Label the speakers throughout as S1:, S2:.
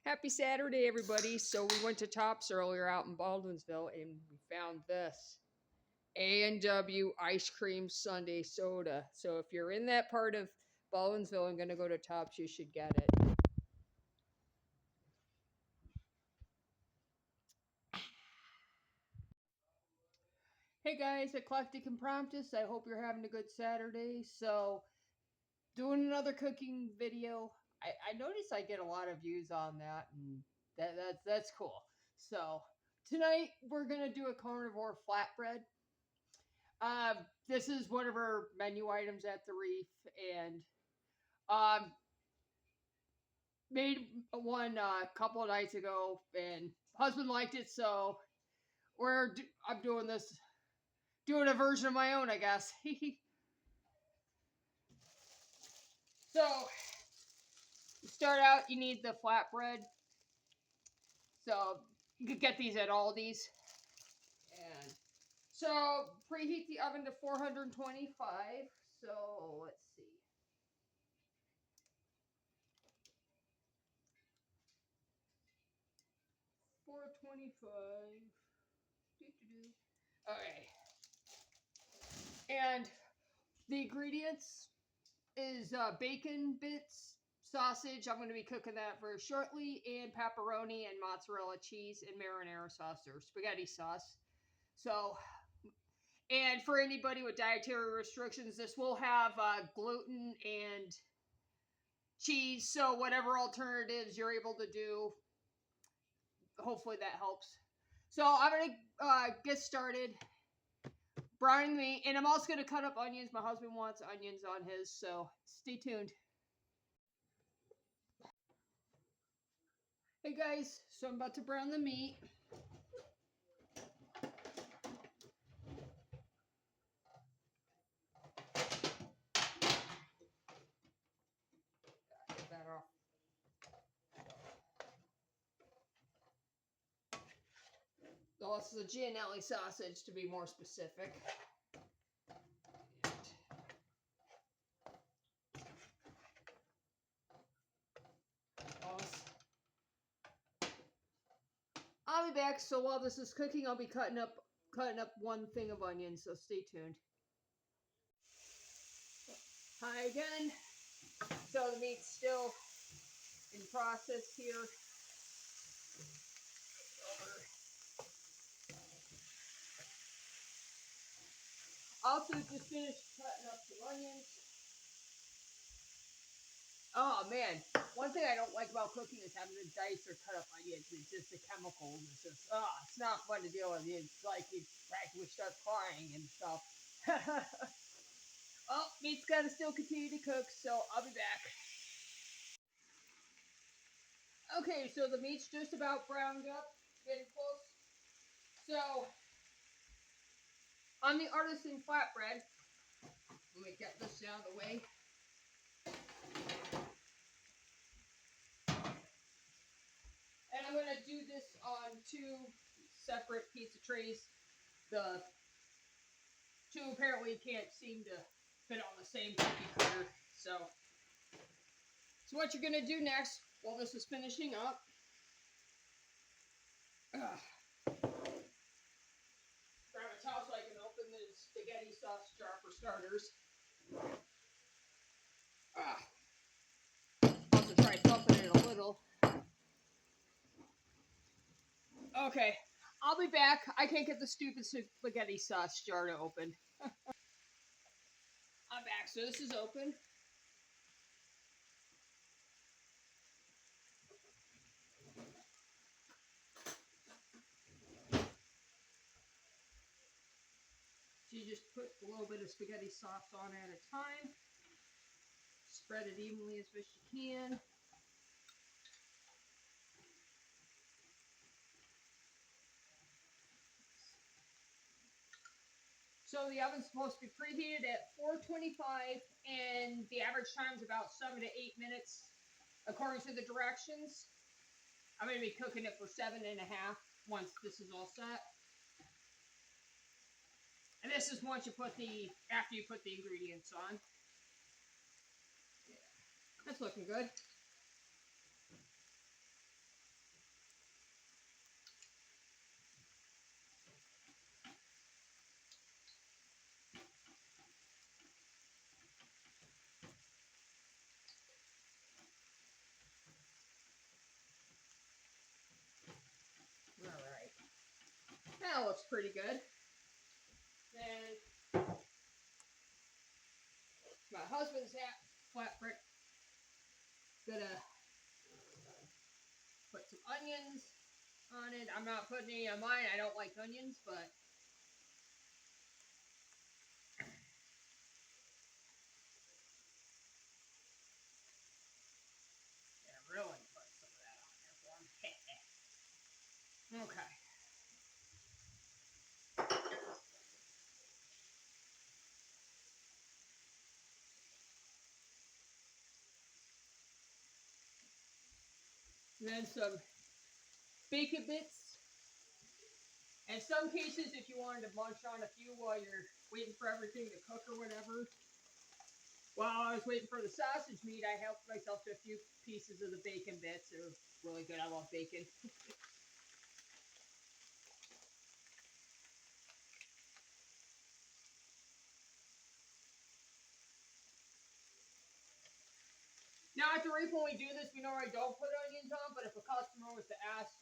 S1: Happy Saturday, everybody. So we went to Tops earlier out in Baldwinsville and we found this A&W ice cream sundae soda. So if you're in that part of Baldwinsville and going to go to Tops, you should get it. Hey guys, Eclectic and Promptus. I hope you're having a good Saturday. So doing another cooking video. I notice I get a lot of views on that, and that's cool. So tonight we're gonna do a carnivore flatbread. This is one of our menu items at the Reef, and um, made one a couple of nights ago, and husband liked it, so I'm doing this, doing a version of my own, I guess. So to start out, you need the flatbread. So you could get these at Aldi's. And so preheat the oven to 425. So let's see. 425. Okay. And the ingredients is bacon bits, sausage. I'm going to be cooking that very shortly, and pepperoni and mozzarella cheese and marinara sauce or spaghetti sauce. So, and for anybody with dietary restrictions, this will have gluten and cheese. So whatever alternatives you're able to do, hopefully that helps. So I'm going to get started browning the meat, and I'm also going to cut up onions. My husband wants onions on his, so stay tuned. Hey guys, so I'm about to brown the meat. Get that off. Oh, this is a Gianelli sausage, to be more specific. I'll be back. So while this is cooking, I'll be cutting up one thing of onions. So stay tuned. Hi again. So the meat's still in process here. Also just finished cutting up some onions. Oh man, one thing I don't like about cooking is having to dice or cut up onions. It's just the chemicals. It's just, it's not fun to deal with. It's like you practically start crying and stuff. Oh, meat's gotta still continue to cook, so I'll be back. Okay, so the meat's just about browned up, getting close. So, on the artisan flatbread, let me get this out of the way. And I'm going to do this on two separate pizza trays. The two apparently can't seem to fit on the same cookie cutter. So what you're going to do next, while this is finishing up, grab a towel so I can open the spaghetti sauce jar for starters. Also try bumping it a little. Okay, I'll be back. I can't get the stupid spaghetti sauce jar to open. I'm back, so this is open. So you just put a little bit of spaghetti sauce on at a time. Spread it evenly as best you can. So the oven's supposed to be preheated at 425, and the average time is about 7 to 8 minutes, according to the directions. I'm going to be cooking it for 7.5 once this is all set. And this is once you put after you put the ingredients on. Yeah, that's looking good. pretty good. Then my husband's flatbread. Gonna put some onions on it. I'm not putting any on mine. I don't like onions, but yeah, really put some of that on there for me. Okay. And then some bacon bits. In some cases, if you wanted to munch on a few while you're waiting for everything to cook or whatever. While I was waiting for the sausage meat, I helped myself to a few pieces of the bacon bits. They're really good. I love bacon. Now, at the rate when we do this, we normally don't put onions on, but if a customer was to ask,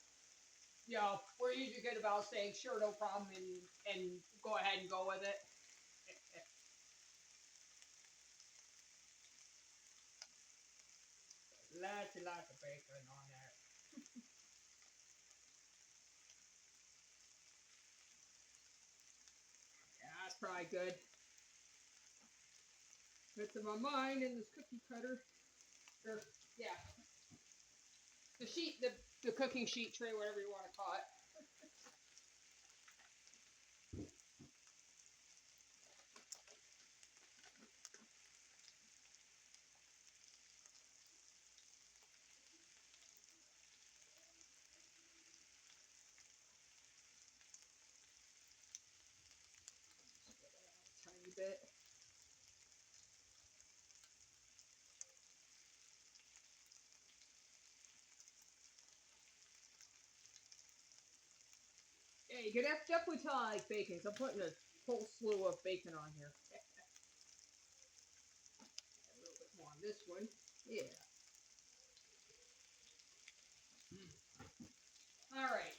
S1: you know, we're usually good about saying, sure, no problem, and go ahead and go with it. Lots and lots of bacon on that. Yeah, that's probably good. Put some on mine in this cookie cutter. Or, yeah. The sheet, the cooking sheet tray, whatever you want to call it. Tiny bit. Yeah, you can definitely tell I like bacon. So I'm putting a whole slew of bacon on here. A little bit more on this one. Yeah. All right.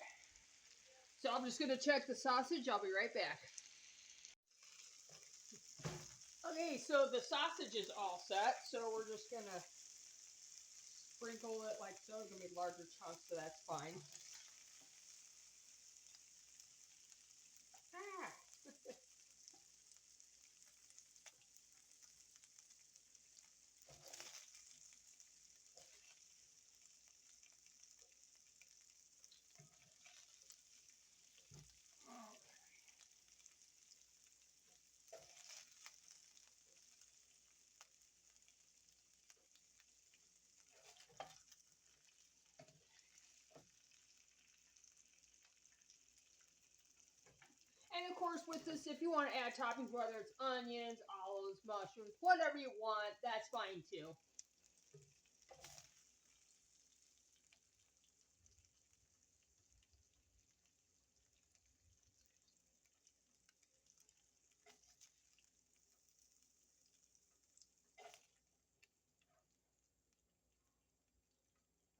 S1: So I'm just gonna check the sausage. I'll be right back. Okay, so the sausage is all set. So we're just gonna sprinkle it like so. It's gonna be larger chunks, so that's fine. Ah. And of course, with this, if you want to add toppings, whether it's onions, olives, mushrooms, whatever you want, that's fine too.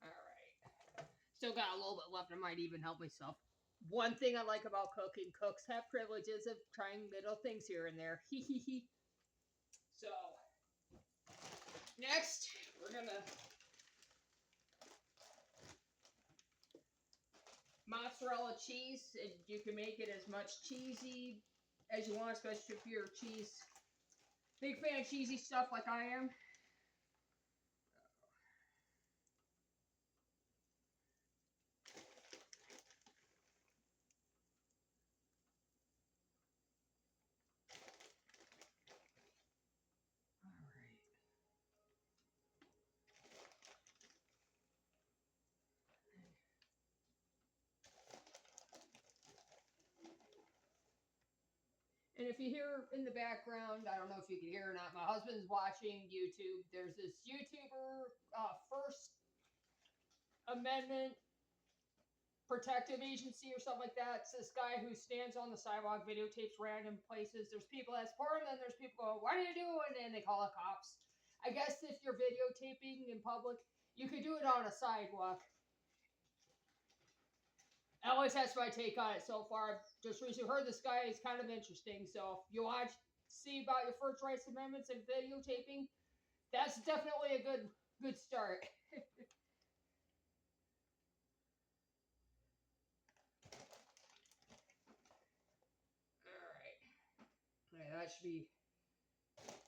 S1: All right. Still got a little bit left. I might even help myself. One thing I like about cooking, cooks have privileges of trying little things here and there. Hee hee hee. So, next, we're gonna mozzarella cheese. You can make it as much cheesy as you want, especially if you're cheese. Big fan of cheesy stuff like I am. And if you hear in the background, I don't know if you can hear or not, my husband's watching YouTube. There's this YouTuber, First Amendment Protective Agency or something like that. It's this guy who stands on the sidewalk, videotapes random places. There's people that support him, and there's people going, "What are you doing?" And they call the cops. I guess if you're videotaping in public, you could do it on a sidewalk. At least that's my take on it so far. I've just recently heard this guy is kind of interesting. So if you want to see about your first rights amendments and videotaping, that's definitely a good start. All right. Yeah, that should be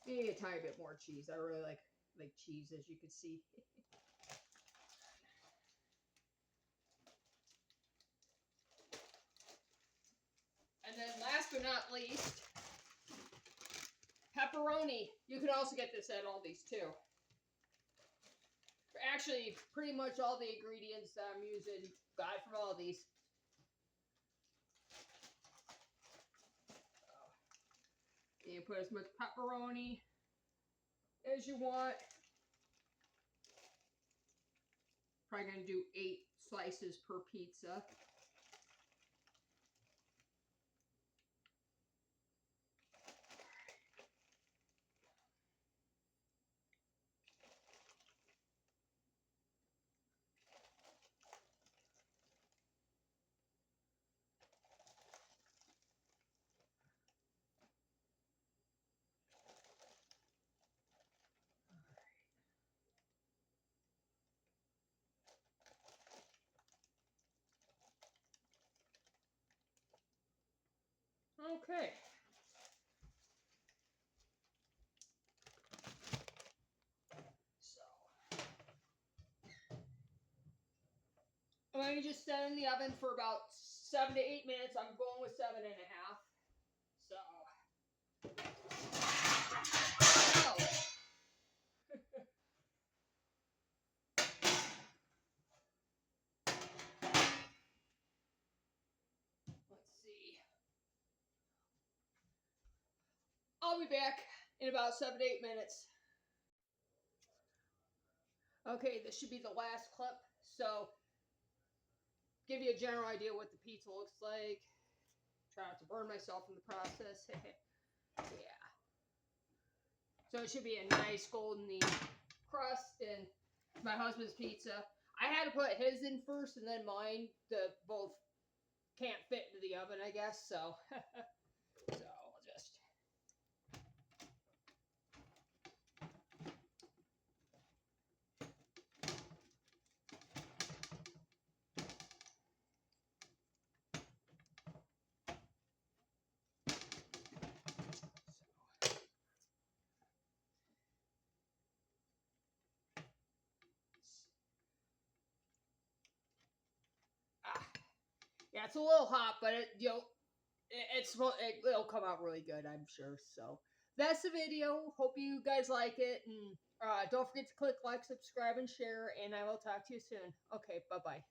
S1: maybe a tiny bit more cheese. I really like cheese, as you can see. And then last but not least, pepperoni. You can also get this at Aldi's too. Actually, pretty much all the ingredients that I'm using got it from Aldi's. You put as much pepperoni as you want. Probably gonna do 8 slices per pizza. Okay. So I'm going to just set it in the oven for about 7 to 8 minutes. I'm going with 7.5. So. Oh. Let's see. I'll be back in about 7 to 8 minutes. Okay, this should be the last clip. So, give you a general idea what the pizza looks like. Try not to burn myself in the process. Yeah. So it should be a nice golden crust, and my husband's pizza. I had to put his in first and then mine. The both can't fit into the oven, I guess. So, so I'll just. Yeah, it's a little hot, but it'll come out really good, I'm sure. So that's the video. Hope you guys like it, and don't forget to click like, subscribe, and share. And I will talk to you soon. Okay, bye bye.